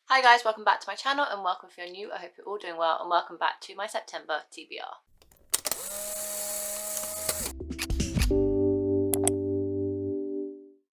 Hi guys, welcome back to my channel and welcome if you're new. I hope you're all doing well and welcome back to my September TBR.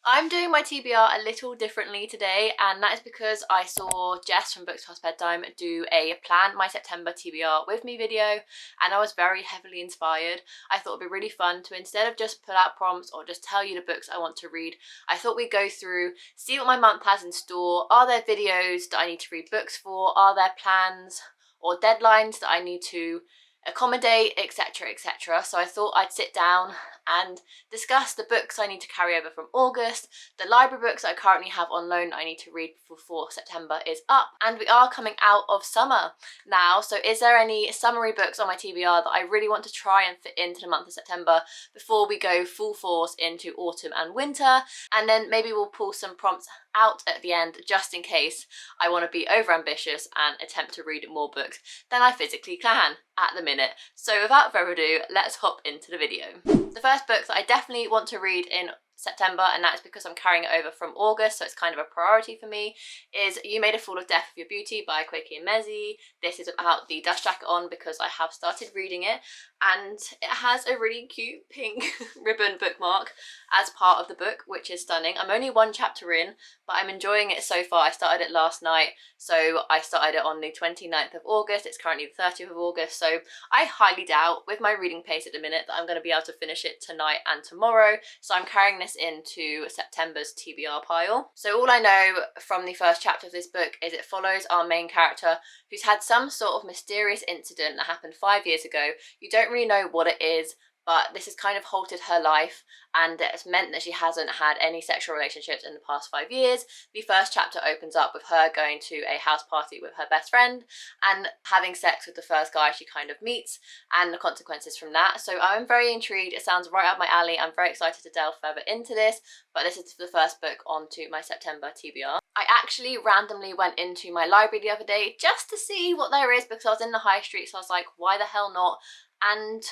I'm doing my TBR a little differently today, and that is because I saw Jess from Books Past Bedtime do a Plan My September TBR with me video, and I was very heavily inspired. I thought it'd be really fun to, instead of just put out prompts or just tell you the books I want to read, I thought we'd go through, see what my month has in store. Are there videos that I need to read books for? Are there plans or deadlines that I need to accommodate, etc, etc. So I thought I'd sit down and discuss the books I need to carry over from August. The library books I currently have on loan that I need to read before September is up, and we are coming out of summer now. So is there any summary books on my TBR that I really want to try and fit into the month of September before we go full force into autumn and winter? And then maybe we'll pull some prompts out at the end just in case I want to be over ambitious and attempt to read more books than I physically can at the minute. So without further ado, let's hop into the video. The first book that I definitely want to read in September, and that's because I'm carrying it over from August, so it's kind of a priority for me, is You Made a Fool of Death with Your Beauty by Kweki Emezi. This is about the dust jacket on because I have started reading it, and it has a really cute pink ribbon bookmark as part of the book, which is stunning. I'm only one chapter in, but I'm enjoying it so far. I started it last night, so I started it on the 29th of August. It's currently the 30th of August, so I highly doubt, with my reading pace at the minute, that I'm going to be able to finish it tonight and tomorrow, so I'm carrying this into September's TBR pile. So all I know from the first chapter of this book is it follows our main character who's had some sort of mysterious incident that happened 5 years ago. You don't really know what it is, but this has kind of halted her life, and it's meant that she hasn't had any sexual relationships in the past 5 years. The first chapter opens up with her going to a house party with her best friend and having sex with the first guy she kind of meets, and the consequences from that. So I'm very intrigued. It sounds right up my alley. I'm very excited to delve further into this, but this is the first book onto my September TBR. I actually randomly went into my library the other day just to see what there is because I was in the high street, so I was like, why the hell not? And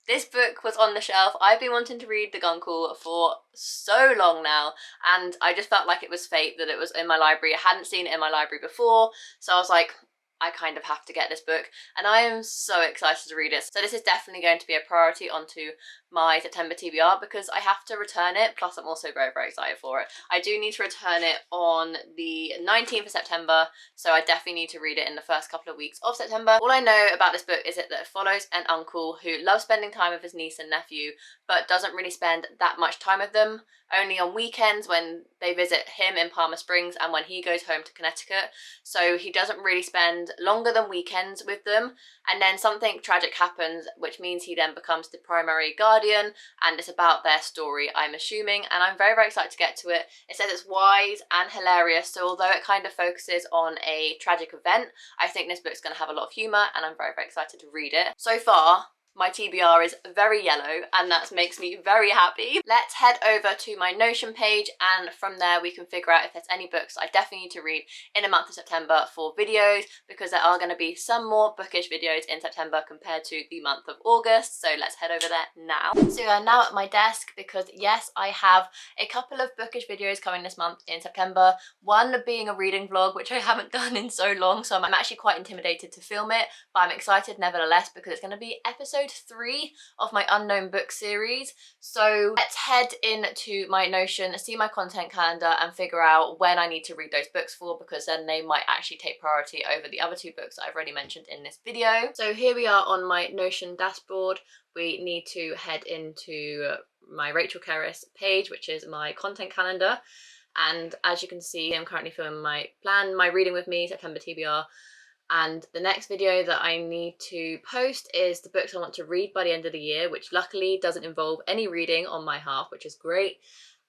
this book was on the shelf. I've been wanting to read The Guncle for so long now, and I just felt like it was fate that it was in my library. I hadn't seen it in my library before, so I was like, I kind of have to get this book, and I am so excited to read it. So this is definitely going to be a priority onto my September TBR because I have to return it, plus I'm also very, very excited for it. I do need to return it on the 19th of September, so I definitely need to read it in the first couple of weeks of September. All I know about this book is that it follows an uncle who loves spending time with his niece and nephew, but doesn't really spend that much time with them, only on weekends when they visit him in Palmer Springs and when he goes home to Connecticut. So he doesn't really spend longer than weekends with them, and then something tragic happens, which means he then becomes the primary guardian, and it's about their story, I'm assuming, and I'm very, very excited to get to it. It says it's wise and hilarious, so although it kind of focuses on a tragic event, I think this book's going to have a lot of humour, and I'm very, very excited to read it. So far, my TBR is very yellow, and that makes me very happy. Let's head over to my Notion page, and from there we can figure out if there's any books I definitely need to read in the month of September for videos, because there are going to be some more bookish videos in September compared to the month of August. So let's head over there now. So I'm now at my desk because yes, I have a couple of bookish videos coming this month in September. One being a reading vlog, which I haven't done in so long, so I'm actually quite intimidated to film it, but I'm excited nevertheless because it's going to be episode 3 of my unknown book series. So let's head into my Notion, see my content calendar, and figure out when I need to read those books for, because then they might actually take priority over the other 2 books that I've already mentioned in this video. So here we are on my Notion dashboard. We need to head into my Rachel Cerys page, which is my content calendar. And as you can see, I'm currently filming my Plan My Reading With Me September TBR. And the next video that I need to post is the books I want to read by the end of the year, which luckily doesn't involve any reading on my half, which is great.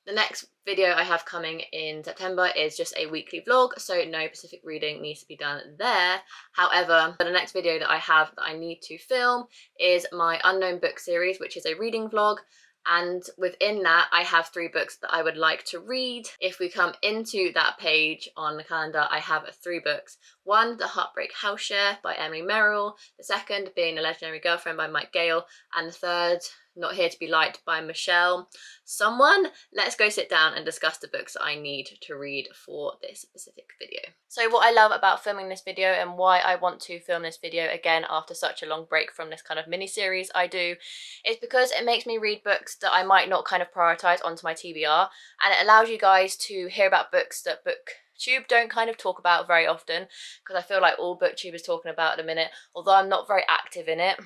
The next video I have coming in September is just a weekly vlog, so no specific reading needs to be done there. However, the next video that I have that I need to film is my unknown book series, which is a reading vlog. And within that, I have 3 books that I would like to read. If we come into that page on the calendar, I have 3 books. One, The Heartbreak House Share by Emily Merrill. The second being The Legendary Girlfriend by Mike Gale. And the third, Not Here to Be Liked by Michelle someone. Let's go sit down and discuss the books that I need to read for this specific video. So what I love about filming this video and why I want to film this video again after such a long break from this kind of mini series I do is because it makes me read books that I might not kind of prioritise onto my TBR, and it allows you guys to hear about books that BookTube don't kind of talk about very often, because I feel like all BookTube is talking about at the minute, although I'm not very active in it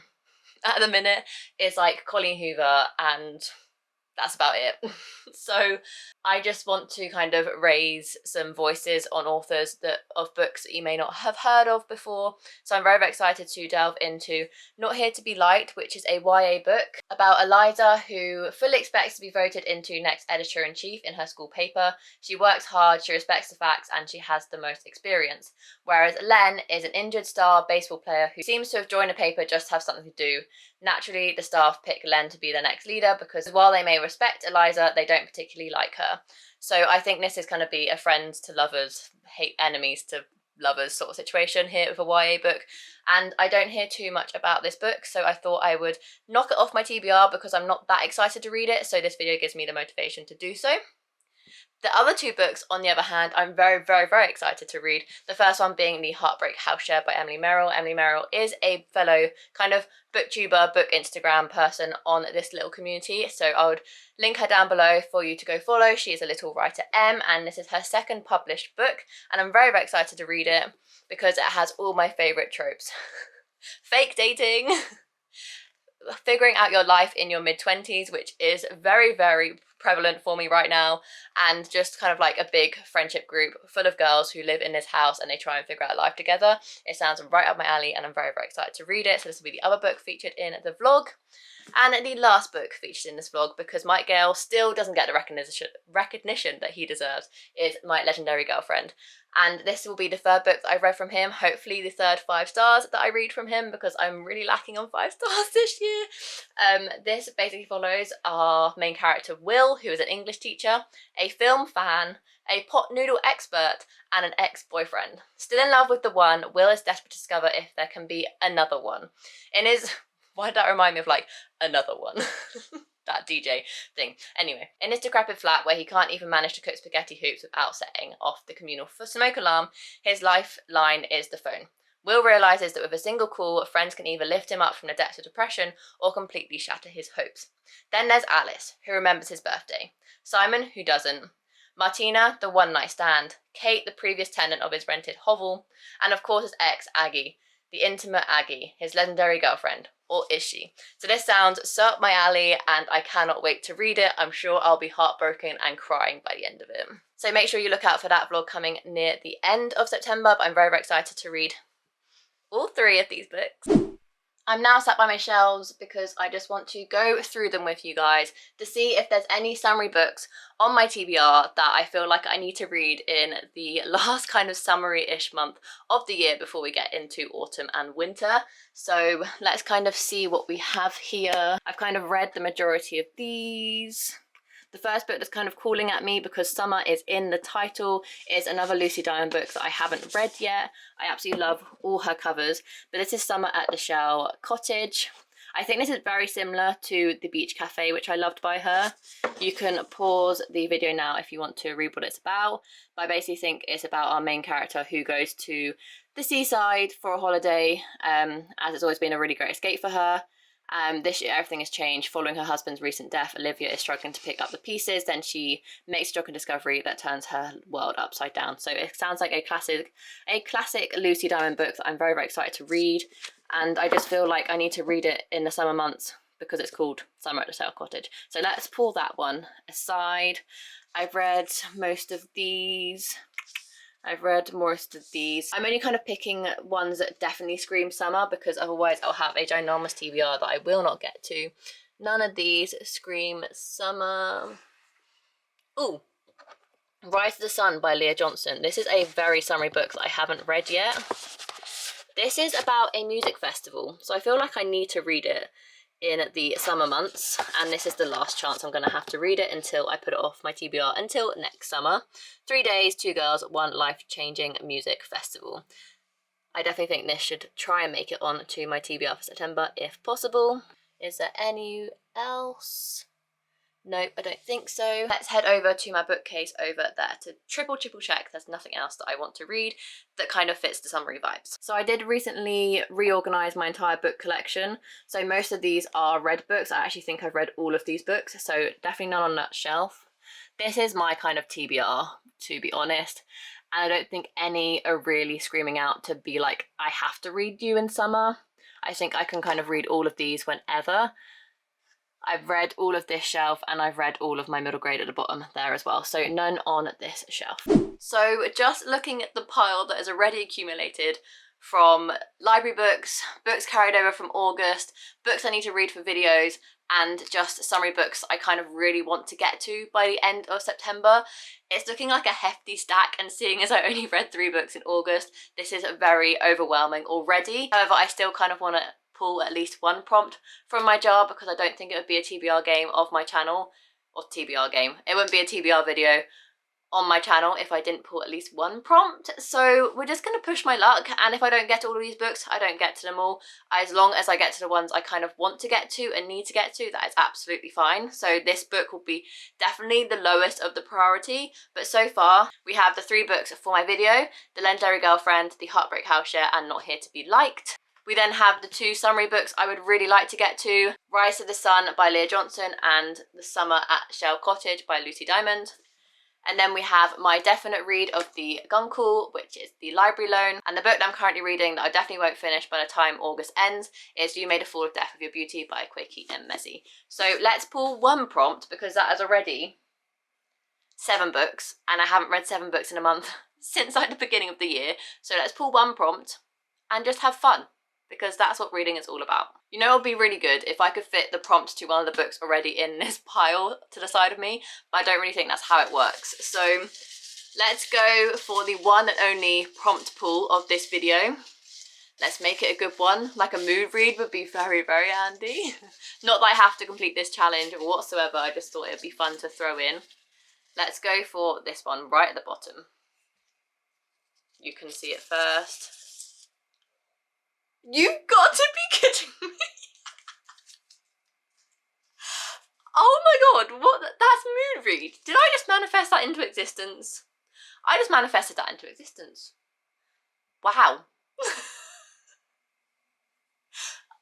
at the minute, is like Colleen Hoover, and that's about it. So I just want to kind of raise some voices on authors of books that you may not have heard of before. So I'm very, very excited to delve into Not Here to Be Liked, which is a YA book about Eliza, who fully expects to be voted into next editor-in-chief in her school paper. She works hard, she respects the facts, and she has the most experience. Whereas Len is an injured star baseball player who seems to have joined a paper just to have something to do. Naturally, the staff pick Len to be their next leader because while they may respect Eliza, they don't particularly like her. So I think this is going to be a friends to lovers, hate enemies to lovers sort of situation here with a YA book. And I don't hear too much about this book, so I thought I would knock it off my TBR because I'm not that excited to read it, so this video gives me the motivation to do so. The other two books, on the other hand, I'm very, very, very excited to read. The first one being The Heartbreak House Share by Emily Merrill. Emily Merrill is a fellow kind of booktuber, book Instagram person on this little community, so I would link her down below for you to go follow. She is a little writer M, and this is her second published book, and I'm very, very excited to read it because it has all my favourite tropes. Fake dating, figuring out your life in your mid-20s, which is very, very prevalent for me right now, and just kind of like a big friendship group full of girls who live in this house and they try and figure out life together. It sounds right up my alley and I'm very, very excited to read it. So this will be the other book featured in the vlog. And the last book featured in this vlog, because Mike Gale still doesn't get the recognition that he deserves, is My Legendary Girlfriend. And this will be the third book that I've read from him, hopefully the third 5 stars that I read from him, because I'm really lacking on 5 stars this year. This basically follows our main character Will, who is an English teacher, a film fan, a pot noodle expert, and an ex-boyfriend. Still in love with the one, Will is desperate to discover if there can be another one. In his... Why did that remind me of like another one? That DJ thing. Anyway, in his decrepit flat where he can't even manage to cook spaghetti hoops without setting off the communal smoke alarm, his lifeline is the phone. Will realises that with a single call, friends can either lift him up from the depths of depression or completely shatter his hopes. Then there's Alice, who remembers his birthday. Simon, who doesn't. Martina, the one-night stand. Kate, the previous tenant of his rented hovel. And of course his ex, Aggie. The intimate Aggie, his legendary girlfriend. Or is she? So this sounds so up my alley and I cannot wait to read it. I'm sure I'll be heartbroken and crying by the end of it. So make sure you look out for that vlog coming near the end of September, but I'm very, very excited to read all 3 of these books. I'm now sat by my shelves because I just want to go through them with you guys to see if there's any summary books on my TBR that I feel like I need to read in the last kind of summary-ish month of the year before we get into autumn and winter. So let's kind of see what we have here. I've kind of read the majority of these. The first book that's kind of calling at me because summer is in the title is another Lucy Diamond book that I haven't read yet. I absolutely love all her covers, but this is Summer at the Shell Cottage. I think this is very similar to The Beach Cafe, which I loved by her. You can pause the video now if you want to read what it's about, but I basically think it's about our main character who goes to the seaside for a holiday, as it's always been a really great escape for her. This year everything has changed. Following her husband's recent death, Olivia is struggling to pick up the pieces. Then she makes a shocking discovery that turns her world upside down. So it sounds like a classic Lucy Diamond book that I'm very, very excited to read. And I just feel like I need to read it in the summer months because it's called Summer at the Shell Cottage. So let's pull that one aside. I've read most of these. I'm only kind of picking ones that definitely scream summer because otherwise I'll have a ginormous TBR that I will not get to. None of these scream summer. Ooh, Rise to the Sun by Leah Johnson. This is a very summery book that I haven't read yet. This is about a music festival, so I feel like I need to read it in the summer months, and this is the last chance I'm going to have to read it until I put it off my TBR until next summer. 3 days, 2 girls, 1 life-changing music festival. I definitely think this should try and make it on to my TBR for September if possible. Is there any else? Nope, I don't think so. Let's head over to my bookcase over there to triple check there's nothing else that I want to read that kind of fits the summary vibes. So I did recently reorganize my entire book collection. So most of these are read books. I actually think I've read all of these books, so definitely none on that shelf. This is my kind of TBR, to be honest. And I don't think any are really screaming out to be like, I have to read you in summer. I think I can kind of read all of these whenever. I've read all of this shelf and I've read all of my middle grade at the bottom there as well, so none on this shelf. So just looking at the pile that has already accumulated from library books, books carried over from August, books I need to read for videos, and just summary books I kind of really want to get to by the end of September. It's looking like a hefty stack, and seeing as I only read 3 books in August, this is very overwhelming already. However, I still kind of want to pull at least one prompt from my jar because I don't think it would be a TBR game of my channel, or TBR game. It wouldn't be a TBR video on my channel if I didn't pull at least one prompt. So we're just going to push my luck, and if I don't get to all of these books, I don't get to them all. As long as I get to the ones I kind of want to get to and need to get to, that is absolutely fine. So this book will be definitely the lowest of the priority, but so far we have the 3 books for my video: The Legendary Girlfriend, The Heartbreak House Share, and Not Here to Be Liked. We then have the 2 summary books I would really like to get to: Rise to the Sun by Leah Johnson and The Summer at Shell Cottage by Lucy Diamond. And then we have my definite read of the Guncle, which is the library loan. And the book that I'm currently reading that I definitely won't finish by the time August ends is You Made a Fool of Death with Your Beauty by Quakey and Mezzy. So let's pull one prompt, because that is already 7 books, and I haven't read 7 books in a month since like the beginning of the year. So let's pull one prompt and just have fun, because that's what reading is all about. You know, it would be really good if I could fit the prompt to one of the books already in this pile to the side of me, but I don't really think that's how it works. So let's go for the one and only prompt pull of this video. Let's make it a good one. Like a mood read would be very, very handy. Not that I have to complete this challenge whatsoever, I just thought it would be fun to throw in. Let's go for this one right at the bottom. You can see it first. You've got to be kidding me! Oh my god, what? That's mood read. Did I just manifest that into existence? I just manifested that into existence. Wow.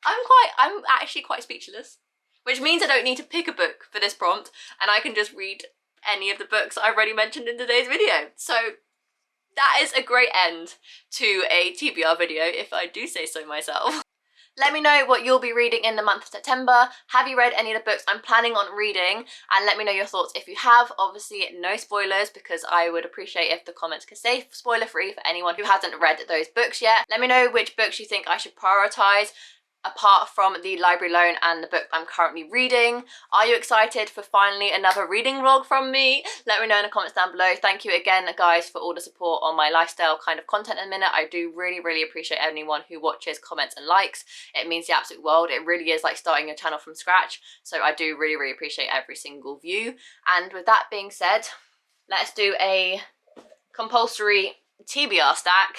I'm actually quite speechless. Which means I don't need to pick a book for this prompt, and I can just read any of the books I've already mentioned in today's video. So that is a great end to a TBR video, if I do say so myself. Let me know what you'll be reading in the month of September. Have you read any of the books I'm planning on reading? And let me know your thoughts if you have. Obviously, no spoilers, because I would appreciate if the comments could stay spoiler-free for anyone who hasn't read those books yet. Let me know which books you think I should prioritise, apart from the library loan and the book I'm currently reading. Are you excited for finally another reading vlog from me? Let me know in the comments down below. Thank you again, guys, for all the support on my lifestyle kind of content in a minute. I do really, really appreciate anyone who watches, comments and likes. It means the absolute world. It really is like starting your channel from scratch. So I do really, really appreciate every single view. And with that being said, let's do a compulsory TBR stack.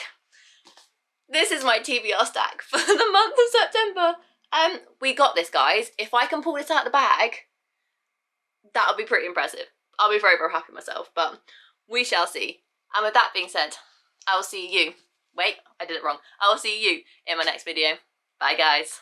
This is my TBR stack for the month of September. We got this, guys. If I can pull this out of the bag, that'll be pretty impressive. I'll be very, very happy with myself, but we shall see. And with that being said, I will see you. Wait, I did it wrong. I will see you in my next video. Bye, guys.